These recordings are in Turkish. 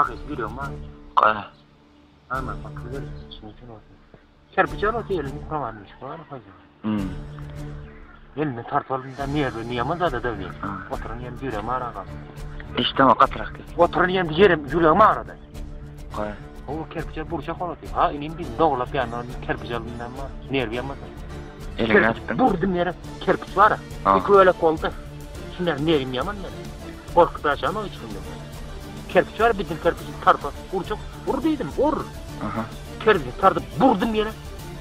Hakis biliyorum ha. Kaya. Ama bakılır. Şimdi olsun. Kerpiçal o elini kuramanmış var hocam. Elini tartalında niye manda da dövüyor. Oturun yan yüreğim araga. İşte o katrak. Oturun yan yüreğim arada. Kaya. O kerpiçal burçak olur. Ha inin bir doğulap yandan kerpiçalından var. Nervi yamaz. Elini attın. Burdum yere kerpiç var. İki öyle koldu. Şunlar nervim yaman ben. Korkup aşağıma o içimde. Kerpiç var bütün kerpiçin tarpa. Burçak vurduydım. Kerpiçin tartıp vurdum yere.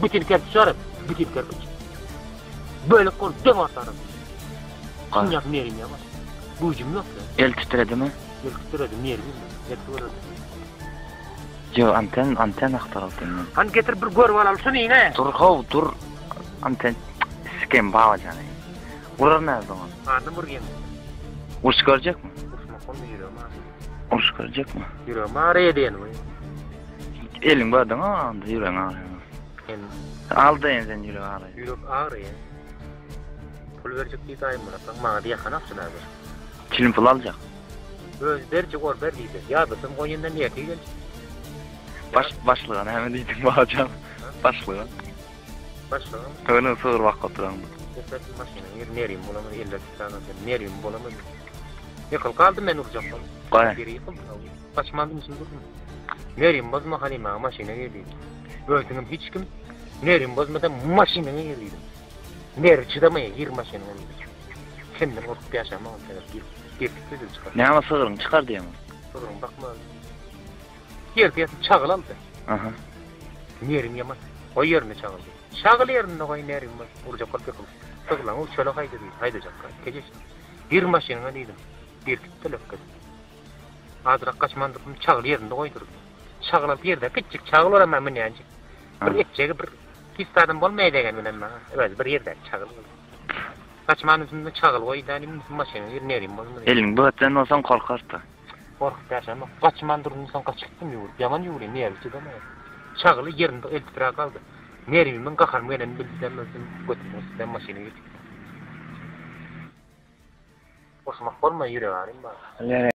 Bütün kerpiç var. Bütün kerpiç. Böyle kol demartarım. Şunlar nervim yaman. Burcum yok ya. El titredi mi? El titredi nervim. El titredi. Yo anten aktarıldı. Han getir bir gör var alsın yine. Dur. Anten sikem bağlayacağım. Uğrar nerede o? Andım buraya. Uç görecek mi? Uçma konu yürüyorum ha. Uç görecek mi? Yürüyorum araya diyen mi? Elin vardı mı? Anda yüreğin ağrıyor. Al da sen yüreğin ağrıyor. Yürüyorum ağrıyor. Pul verecek bir daim bırakın. Bana diye kanapsın abi. Çilim pul alacak. Verecek or verdiydi. Ya bizim Konya'ndan niye gelecek? Başlığına hemen deydin bağlayacağım. Başlığına. Başlığına? Öyle sığır vakit oturan. Getirdim maşını. Nereyim bulamadı. Elle tutanı. Nereyim bulamadı. Yıkıl kaldım ben urcam. Kaya. Geri yıkıldım. Kaçmandım için durdum. Nereyim bozma halime maşine geliydim. Öldüğüm hiç kim. Nereyim bozmadan maşineye geliydim. Ner çıdamaya gir maşine oldu. Kendim orkup yaşamam. Bir çıkar. Ne ama sığırın çıkar diye mi? Sığırın bakma. Yerde yatıp çağıl aldı. Nerim yaman. O yerine çağıldı. Çağıl yerine koy nerim var. Urcak kalp yakıldı. Sığılan o çöle haydi değil. Haydacak. Gecesi. Bir maşineye değildim. Bir tülök kız. Azırak kaçmandık. Çağıl yerine koydurdum. Çağıl alıp yerde küçük çağıl oramam mı neyancık. Bir etçeği bir pistadım olmayacak benim bana. Evet bir yerde çağıl oldu. Kaçmanın üstünde çağıl koydu. Maşineye nerim var. Elin böğütten olsan korkardı. Korkup yaşama. Kaçman durun insan kaçıktım yoğur. Yaman yoğurayım. Niye bir şey demeyim. Çağılı yerinde el titrağı kaldı. Nereyimden kakarım gelen bildiğinden götürmesinden maşine getirdim. Osmak olma yüreğim bana.